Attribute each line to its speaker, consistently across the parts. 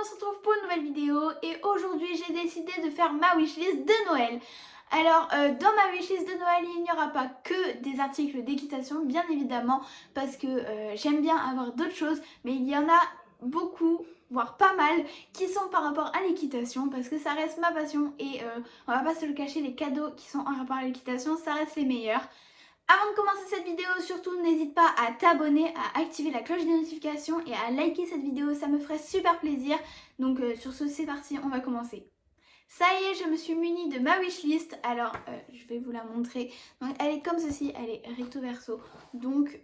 Speaker 1: on se retrouve pour une nouvelle vidéo et aujourd'hui j'ai décidé de faire ma wishlist de Noël. Alors dans ma wishlist de Noël il n'y aura pas que des articles d'équitation bien évidemment parce que j'aime bien avoir d'autres choses, mais il y en a beaucoup, voire pas mal, qui sont par rapport à l'équitation parce que ça reste ma passion et on va pas se le cacher, les cadeaux qui sont en rapport à l'équitation ça reste les meilleurs. Avant de commencer cette vidéo, surtout n'hésite pas à t'abonner, à activer la cloche des notifications et à liker cette vidéo, ça me ferait super plaisir. Donc sur ce, c'est parti, on va commencer. Ça y est, je me suis munie de ma wishlist. Alors, je vais vous la montrer. Donc, elle est comme ceci, elle est recto verso. Donc,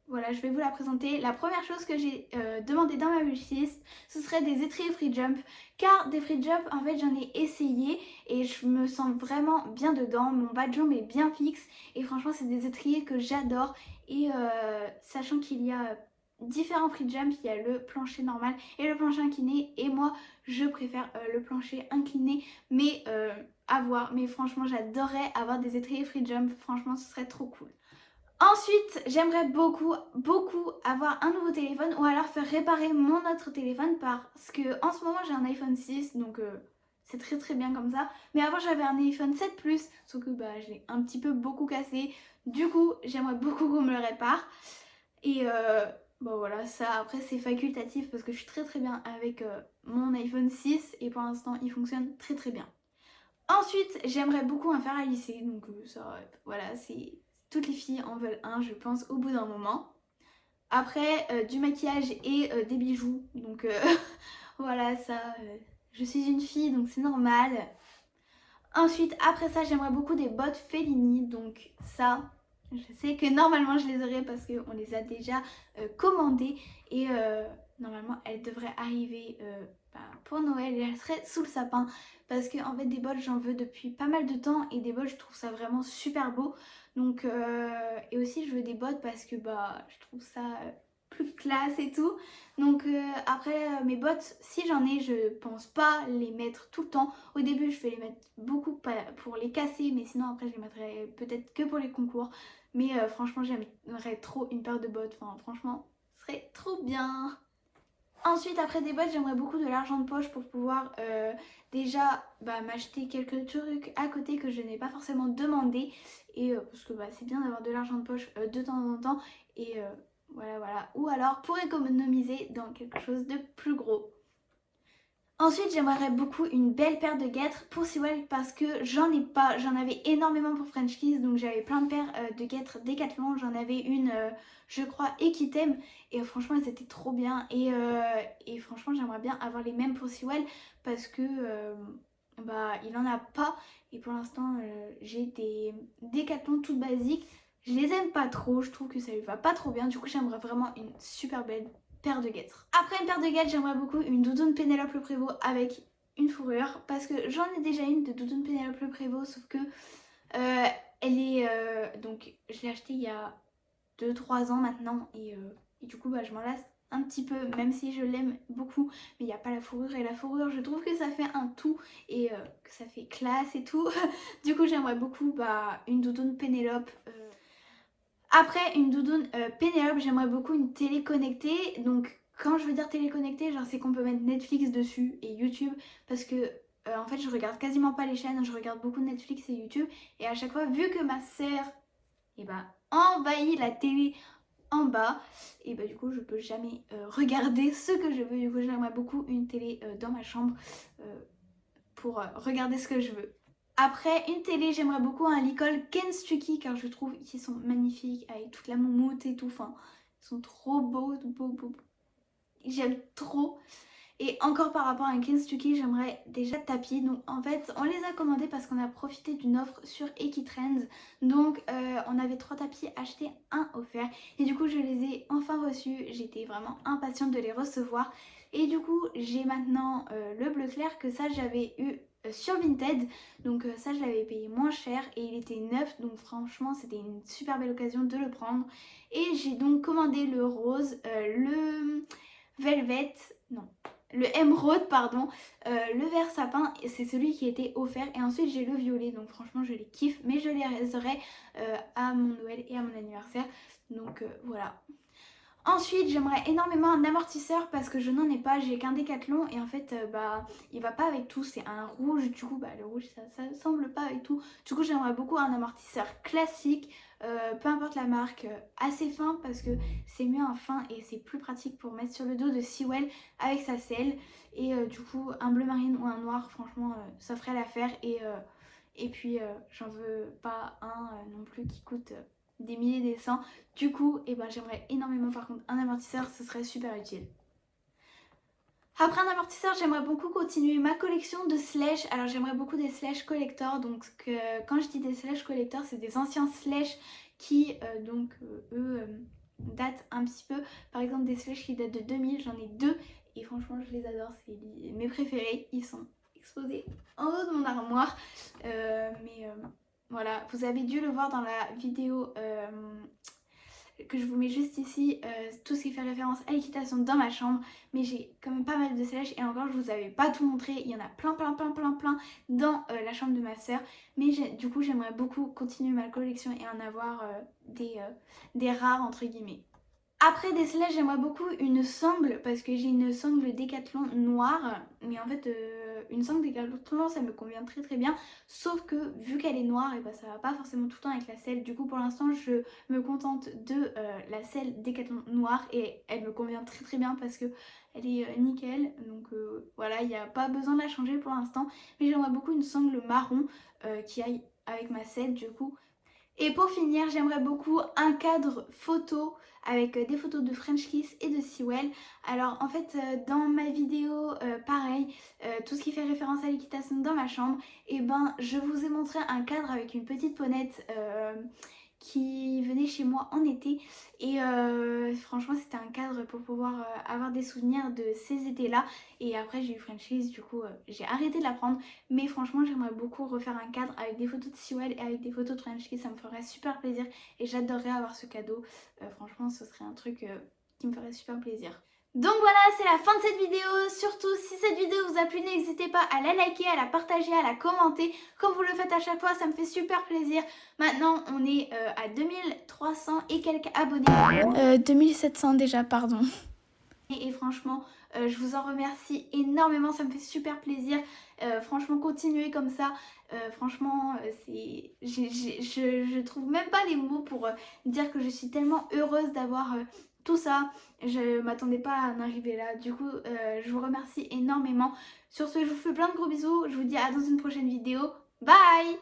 Speaker 1: voilà, je vais vous la présenter. La première chose que j'ai demandé dans ma wishlist, ce serait des étriers free jump. Car des free jump, en fait, j'en ai essayé et je me sens vraiment bien dedans. Mon bas de jambe est bien fixe et franchement, c'est des étriers que j'adore. Et sachant qu'il y a différents free jump, il y a le plancher normal et le plancher incliné et moi je préfère le plancher incliné mais à voir, mais franchement j'adorerais avoir des étriers free jump, franchement ce serait trop cool. Ensuite, j'aimerais beaucoup avoir un nouveau téléphone ou alors faire réparer mon autre téléphone parce que en ce moment j'ai un iPhone 6 donc c'est très bien comme ça. Mais avant j'avais un iPhone 7 Plus, sauf que bah, je l'ai un petit peu beaucoup cassé. Du coup j'aimerais beaucoup qu'on me le répare. Et bon voilà, ça après c'est facultatif parce que je suis très bien avec mon iPhone 6 et pour l'instant il fonctionne très bien. Ensuite, j'aimerais beaucoup un fer à lisser, donc ça, voilà, c'est toutes les filles en veulent un, je pense, au bout d'un moment. Après, du maquillage et des bijoux, donc voilà, ça, je suis une fille, donc c'est normal. Ensuite, après ça, j'aimerais beaucoup des bottes Fellini, donc ça, je sais que normalement je les aurais parce qu'on les a déjà commandées et normalement elles devraient arriver pour Noël et elles seraient sous le sapin parce que en fait des bottes j'en veux depuis pas mal de temps et des bottes je trouve ça vraiment super beau. Donc et aussi je veux des bottes parce que bah je trouve ça plus classe et tout. Donc après mes bottes, si j'en ai, je pense pas les mettre tout le temps. Au début je vais les mettre beaucoup pour les casser, mais sinon après je les mettrai peut-être que pour les concours. Mais franchement j'aimerais trop une paire de bottes, enfin franchement ce serait trop bien. Ensuite après des bottes j'aimerais beaucoup de l'argent de poche pour pouvoir déjà m'acheter quelques trucs à côté que je n'ai pas forcément demandé. Et parce que c'est bien d'avoir de l'argent de poche de temps en temps. Et voilà. Ou alors pour économiser dans quelque chose de plus gros. Ensuite, j'aimerais beaucoup une belle paire de guêtres pour Sewell parce que j'en ai pas. J'en avais énormément pour French Kiss, donc j'avais plein de paires de guêtres Decathlon. J'en avais une, je crois, Equitem et franchement, elles étaient trop bien. Et franchement, j'aimerais bien avoir les mêmes pour Sewell parce que il en a pas. Et pour l'instant, j'ai des Decathlon toutes basiques. Je les aime pas trop, je trouve que ça lui va pas trop bien. Du coup, j'aimerais vraiment une super belle paire de guêtres. Après une paire de guêtres, j'aimerais beaucoup une doudoune Pénélope Le Prévost avec une fourrure parce que j'en ai déjà une de doudoune Pénélope Le Prévost, sauf que elle est donc je l'ai achetée il y a 2-3 ans maintenant et du coup je m'en lasse un petit peu même si je l'aime beaucoup, mais il n'y a pas la fourrure et la fourrure je trouve que ça fait un tout et que ça fait classe et tout. Du coup j'aimerais beaucoup une doudoune Pénélope. Après une doudoune Pénélope, j'aimerais beaucoup une télé connectée. Donc quand je veux dire télé connectée, genre c'est qu'on peut mettre Netflix dessus et YouTube parce que en fait je regarde quasiment pas les chaînes, je regarde beaucoup Netflix et YouTube et à chaque fois vu que ma sœur envahit la télé en bas et du coup je peux jamais regarder ce que je veux. Du coup j'aimerais beaucoup une télé dans ma chambre pour regarder ce que je veux. Après une télé, j'aimerais beaucoup un Licol Kentucky car je trouve qu'ils sont magnifiques avec toute la moumoute et tout. Enfin, ils sont trop beaux. J'aime trop. Et encore par rapport à un Kentucky, j'aimerais déjà tapis. Donc en fait, on les a commandés parce qu'on a profité d'une offre sur Equitrends. Donc on avait 3 tapis achetés, un offert. Et du coup, je les ai enfin reçus. J'étais vraiment impatiente de les recevoir. Et du coup, j'ai maintenant le bleu clair que ça, j'avais eu sur Vinted. Donc ça, je l'avais payé moins cher et il était neuf. Donc franchement, c'était une super belle occasion de le prendre. Et j'ai donc commandé le rose, le velvet, non, le émeraude pardon, le vert sapin, c'est celui qui était offert et ensuite j'ai le violet, donc franchement je les kiffe, mais je les réserverai à mon Noël et à mon anniversaire, donc voilà. Ensuite, j'aimerais énormément un amortisseur parce que je n'en ai pas, j'ai qu'un Décathlon et en fait, il va pas avec tout, c'est un rouge, du coup, le rouge ça semble pas avec tout. Du coup, j'aimerais beaucoup un amortisseur classique, peu importe la marque, assez fin parce que c'est mieux un fin et c'est plus pratique pour mettre sur le dos de Sewell avec sa selle. Et du coup, un bleu marine ou un noir, franchement, ça ferait l'affaire et puis, j'en veux pas un non plus qui coûte des milliers des cents. Du coup, j'aimerais énormément par contre un amortisseur, ce serait super utile. Après un amortisseur, j'aimerais beaucoup continuer ma collection de slush. Alors j'aimerais beaucoup des slush collector. Donc quand je dis des slush collector, c'est des anciens slush qui eux datent un petit peu. Par exemple des slush qui datent de 2000, j'en ai deux et franchement je les adore, c'est mes préférés. Ils sont exposés en haut de mon armoire. Voilà, vous avez dû le voir dans la vidéo que je vous mets juste ici, tout ce qui fait référence à l'équitation dans ma chambre. Mais j'ai quand même pas mal de slush et encore je vous avais pas tout montré. Il y en a plein dans la chambre de ma soeur. Mais du coup j'aimerais beaucoup continuer ma collection et en avoir des rares entre guillemets. Après des slush, j'aimerais beaucoup une sangle parce que j'ai une sangle Décathlon noire. Mais en fait, une sangle Décathlon, ça me convient très bien. Sauf que vu qu'elle est noire, et ça va pas forcément tout le temps avec la selle. Du coup, pour l'instant, je me contente de la selle Décathlon noire et elle me convient très bien parce que elle est nickel. Donc voilà, il n'y a pas besoin de la changer pour l'instant. Mais j'aimerais beaucoup une sangle marron qui aille avec ma selle du coup. Et pour finir, j'aimerais beaucoup un cadre photo avec des photos de French Kiss et de Sewell. Alors en fait dans ma vidéo pareil, tout ce qui fait référence à l'équitation dans ma chambre, je vous ai montré un cadre avec une petite ponette qui venait chez moi en été et franchement c'était un cadre pour pouvoir avoir des souvenirs de ces étés là. Et après j'ai eu Frenchies, du coup j'ai arrêté de la prendre, mais franchement j'aimerais beaucoup refaire un cadre avec des photos de Sewell et avec des photos de Frenchies, ça me ferait super plaisir et j'adorerais avoir ce cadeau. Franchement ce serait un truc qui me ferait super plaisir. Donc voilà, c'est la fin de cette vidéo. Surtout, si cette vidéo vous a plu, n'hésitez pas à la liker, à la partager, à la commenter. Comme vous le faites à chaque fois, ça me fait super plaisir. Maintenant, on est à 2300 et quelques abonnés. 2700 déjà, pardon. Et franchement, je vous en remercie énormément, ça me fait super plaisir. Franchement, continuez comme ça. Franchement, je trouve même pas les mots pour dire que je suis tellement heureuse d'avoir tout ça. Je m'attendais pas à en arriver là. Du coup, je vous remercie énormément. Sur ce, je vous fais plein de gros bisous. Je vous dis à dans une prochaine vidéo. Bye!